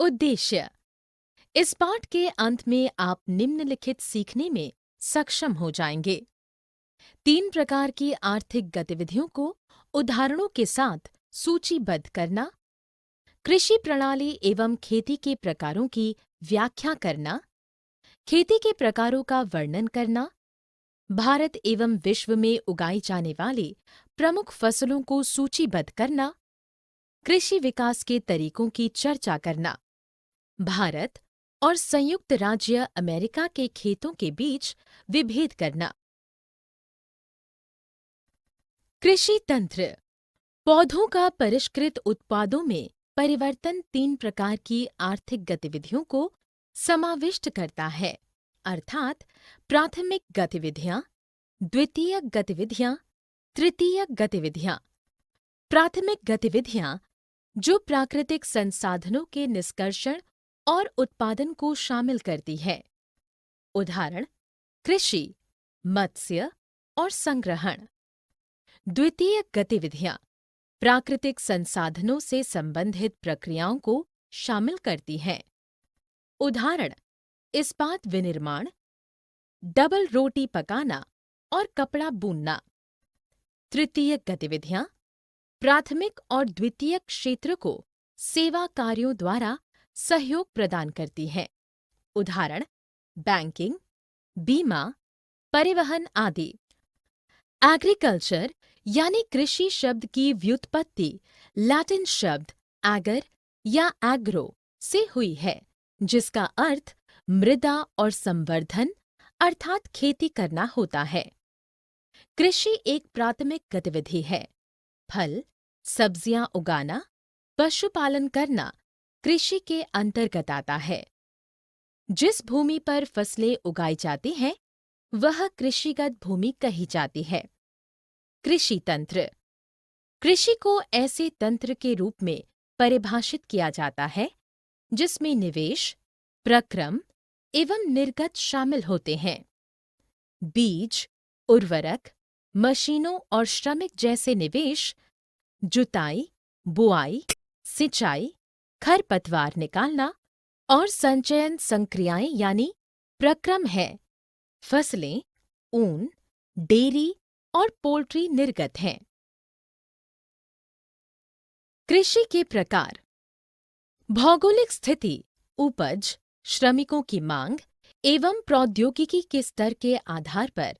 उद्देश्य। इस पाठ के अंत में आप निम्नलिखित सीखने में सक्षम हो जाएंगे। 3 प्रकार की आर्थिक गतिविधियों को उदाहरणों के साथ सूचीबद्ध करना, कृषि प्रणाली एवं खेती के प्रकारों की व्याख्या करना, खेती के प्रकारों का वर्णन करना, भारत एवं विश्व में उगाई जाने वाली प्रमुख फसलों को सूचीबद्ध करना, कृषि विकास के तरीकों की चर्चा करना, भारत और संयुक्त राज्य अमेरिका के खेतों के बीच विभेद करना। कृषि तंत्र पौधों का परिष्कृत उत्पादों में परिवर्तन 3 प्रकार की आर्थिक गतिविधियों को समाविष्ट करता है, अर्थात प्राथमिक गतिविधियां, द्वितीयक गतिविधियां, तृतीयक गतिविधियां। प्राथमिक गतिविधियां जो प्राकृतिक संसाधनों के निष्कर्षण और उत्पादन को शामिल करती है। उदाहरण कृषि, मत्स्य और संग्रहण। द्वितीयक गतिविधियां प्राकृतिक संसाधनों से संबंधित प्रक्रियाओं को शामिल करती हैं। उदाहरण इस्पात विनिर्माण, डबल रोटी पकाना और कपड़ा बुनना। तृतीयक गतिविधियां प्राथमिक और द्वितीयक क्षेत्र को सेवा कार्यों द्वारा सहयोग प्रदान करती हैं। उदाहरण बैंकिंग, बीमा, परिवहन आदि। एग्रीकल्चर यानी कृषि शब्द की व्युत्पत्ति लैटिन शब्द एगर या एग्रो से हुई है, जिसका अर्थ मृदा और संवर्धन अर्थात खेती करना होता है। कृषि एक प्राथमिक गतिविधि है। फल, सब्जियां उगाना, पशुपालन करना कृषि के अंतर्गत आता है। जिस भूमि पर फसलें उगाई जाती हैं, वह कृषिगत भूमि कही जाती है। कृषि तंत्र कृषि को ऐसे तंत्र के रूप में परिभाषित किया जाता है जिसमें निवेश, प्रक्रम एवं निर्गत शामिल होते हैं। बीज, उर्वरक, मशीनों और श्रमिक जैसे निवेश जुताई, बुआई, सिंचाई, खरपतवार निकालना और संचयन संक्रियाएं यानी प्रक्रम है। फसलें, ऊन, डेयरी और पोल्ट्री निर्गत हैं। कृषि के प्रकार भौगोलिक स्थिति, उपज, श्रमिकों की मांग एवं प्रौद्योगिकी के स्तर के आधार पर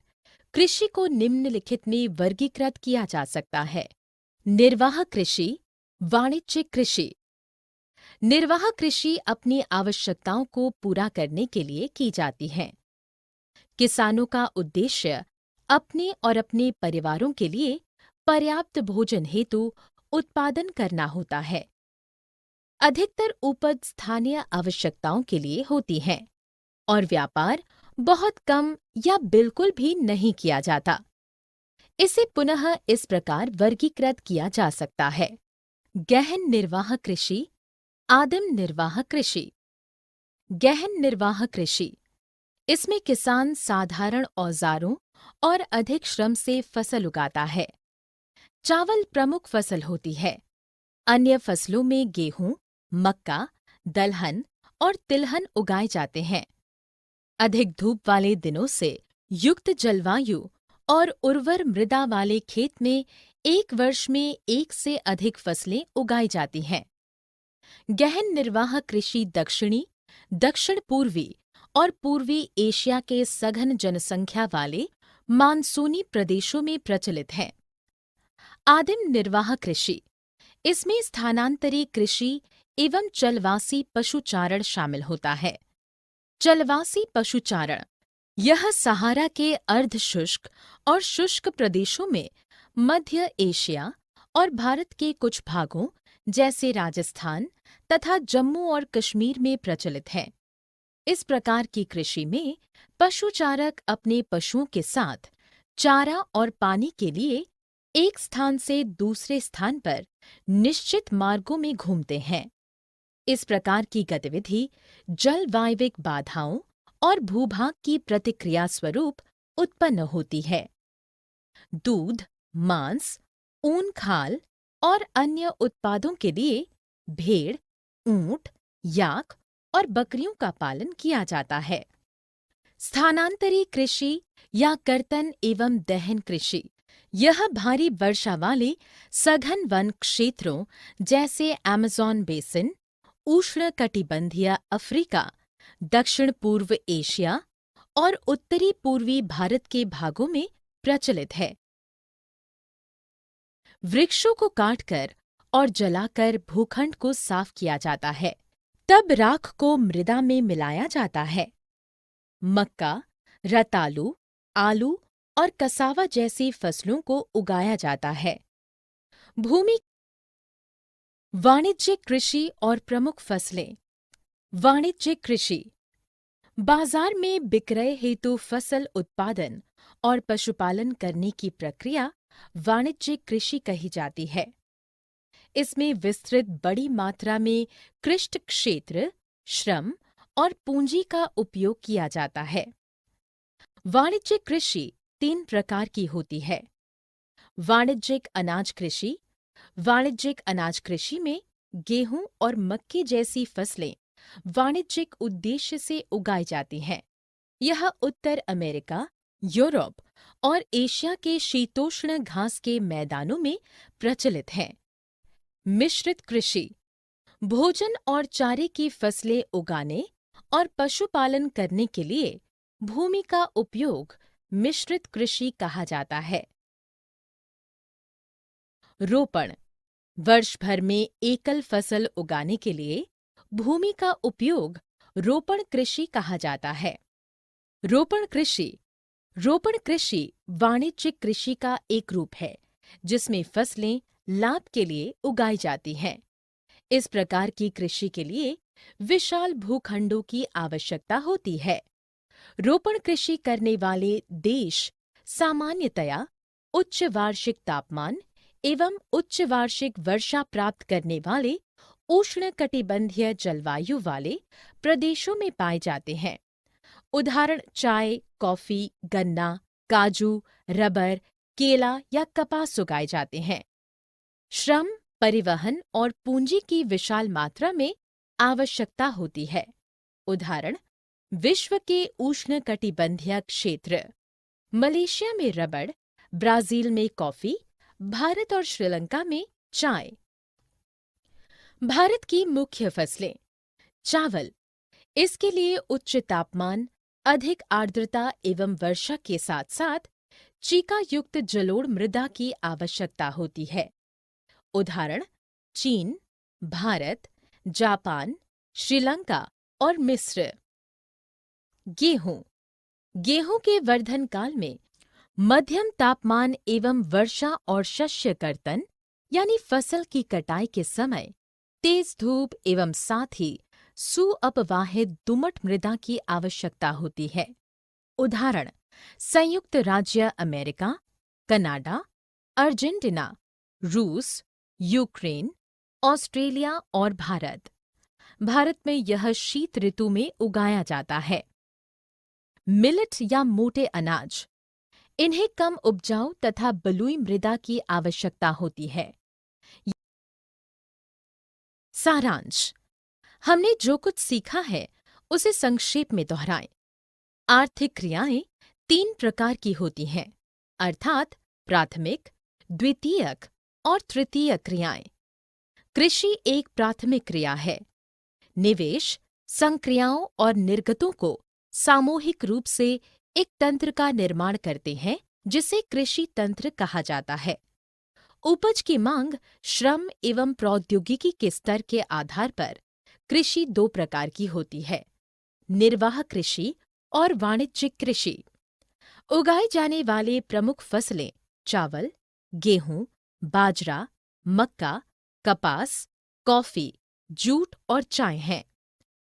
कृषि को निम्नलिखित में वर्गीकृत किया जा सकता है। निर्वाह कृषि, वाणिज्यिक कृषि। निर्वाह कृषि अपनी आवश्यकताओं को पूरा करने के लिए की जाती है। किसानों का उद्देश्य अपने और अपने परिवारों के लिए पर्याप्त भोजन हेतु उत्पादन करना होता है। अधिकतर उपज स्थानीय आवश्यकताओं के लिए होती है और व्यापार बहुत कम या बिल्कुल भी नहीं किया जाता। इसे पुनः इस प्रकार वर्गीकृत किया जा सकता है। गहन निर्वाह कृषि, आदिम निर्वाह कृषि। गहन निर्वाह कृषि इसमें किसान साधारण औजारों और अधिक श्रम से फसल उगाता है। चावल प्रमुख फसल होती है। अन्य फसलों में गेहूं, मक्का, दलहन और तिलहन उगाए जाते हैं। अधिक धूप वाले दिनों से युक्त जलवायु और उर्वर मृदा वाले खेत में एक वर्ष में एक से अधिक फसलें उगाई जाती हैं। गहन निर्वाह कृषि दक्षिणी, दक्षिण पूर्वी और पूर्वी एशिया के सघन जनसंख्या वाले मानसूनी प्रदेशों में प्रचलित है। आदिम निर्वाह कृषि इसमें स्थानांतरी कृषि एवं चलवासी पशुचारण शामिल होता है। चलवासी पशुचारण यह सहारा के अर्धशुष्क और शुष्क प्रदेशों में मध्य एशिया और भारत के कुछ भागों जैसे राजस्थान तथा जम्मू और कश्मीर में प्रचलित है। इस प्रकार की कृषि में पशुचारक अपने पशुओं के साथ चारा और पानी के लिए एक स्थान से दूसरे स्थान पर निश्चित मार्गों में घूमते हैं। इस प्रकार की गतिविधि जलवायविक बाधाओं और भूभाग की प्रतिक्रिया स्वरूप उत्पन्न होती है। दूध, मांस, ऊन खाल और अन्य उत्पादों के लिए भेड़, ऊंट, याक और बकरियों का पालन किया जाता है। स्थानांतरी कृषि या कर्तन एवं दहन कृषि, यह भारी वर्षा वाले सघन वन क्षेत्रों जैसे अमेज़न बेसिन, उष्णकटिबंधीय अफ्रीका, दक्षिण पूर्व एशिया और उत्तरी पूर्वी भारत के भागों में प्रचलित है। वृक्षों को काटकर और जलाकर भूखंड को साफ किया जाता है, तब राख को मृदा में मिलाया जाता है। मक्का, रतालू, आलू और कसावा जैसी फसलों को उगाया जाता है। भूमि वाणिज्यिक कृषि और प्रमुख फसलें। वाणिज्यिक कृषि बाजार में विक्रय हेतु फसल उत्पादन और पशुपालन करने की प्रक्रिया वाणिज्यिक कृषि कही जाती है। इसमें विस्तृत बड़ी मात्रा में कृषि क्षेत्र, श्रम और पूंजी का उपयोग किया जाता है। वाणिज्यिक कृषि 3 प्रकार की होती है। वाणिज्यिक अनाज कृषि। वाणिज्यिक अनाज कृषि में गेहूं और मक्के जैसी फसलें वाणिज्यिक उद्देश्य से उगाई जाती हैं। यह उत्तर अमेरिका, यूरोप और एशिया के शीतोष्ण घास के मैदानों में प्रचलित है। मिश्रित कृषि भोजन और चारे की फसलें उगाने और पशुपालन करने के लिए भूमि का उपयोग मिश्रित कृषि कहा जाता है। रोपण वर्ष भर में एकल फसल उगाने के लिए भूमि का उपयोग रोपण कृषि कहा जाता है। रोपण कृषि वाणिज्यिक कृषि का एक रूप है जिसमें फसलें लाभ के लिए उगाई जाती हैं। इस प्रकार की कृषि के लिए विशाल भूखंडों की आवश्यकता होती है। रोपण कृषि करने वाले देश सामान्यतया उच्च वार्षिक तापमान एवं उच्च वार्षिक वर्षा प्राप्त करने वाले उष्णकटिबंधीय जलवायु वाले प्रदेशों में पाए जाते हैं। उदाहरण चाय, कॉफी, गन्ना, काजू, रबर, केला या कपास उगाए जाते हैं। श्रम, परिवहन और पूंजी की विशाल मात्रा में आवश्यकता होती है। उदाहरण विश्व के उष्णकटिबंधीय क्षेत्र, मलेशिया में रबड़, ब्राजील में कॉफी, भारत और श्रीलंका में चाय। भारत की मुख्य फसलें। चावल, इसके लिए उच्च तापमान, अधिक आर्द्रता एवं वर्षा के साथ साथ चीका युक्त जलोढ़ मृदा की आवश्यकता होती है। उदाहरण चीन, भारत, जापान, श्रीलंका और मिस्र। गेहूं के वर्धन काल में मध्यम तापमान एवं वर्षा और शस्य कर्तन यानी फसल की कटाई के समय तेज धूप एवं साथ ही सुअपवाहित दुमट मृदा की आवश्यकता होती है। उदाहरण संयुक्त राज्य अमेरिका, कनाडा, अर्जेंटीना, रूस, यूक्रेन, ऑस्ट्रेलिया और भारत। भारत में यह शीत ऋतु में उगाया जाता है। मिलेट या मोटे अनाज, इन्हें कम उपजाऊ तथा बलुई मृदा की आवश्यकता होती है। सारांश, हमने जो कुछ सीखा है उसे संक्षेप में दोहराएं। आर्थिक क्रियाएं 3 प्रकार की होती हैं, अर्थात प्राथमिक, द्वितीयक और तृतीयक क्रियाएं। कृषि एक प्राथमिक क्रिया है। निवेश, संक्रियाओं और निर्गतों को सामूहिक रूप से एक तंत्र का निर्माण करते हैं जिसे कृषि तंत्र कहा जाता है। उपज की मांग, श्रम एवं प्रौद्योगिकी के स्तर के आधार पर कृषि 2 प्रकार की होती है, निर्वाह कृषि और वाणिज्यिक कृषि। उगाए जाने वाले प्रमुख फसलें चावल, गेहूं, बाजरा, मक्का, कपास, कॉफी, जूट और चाय हैं।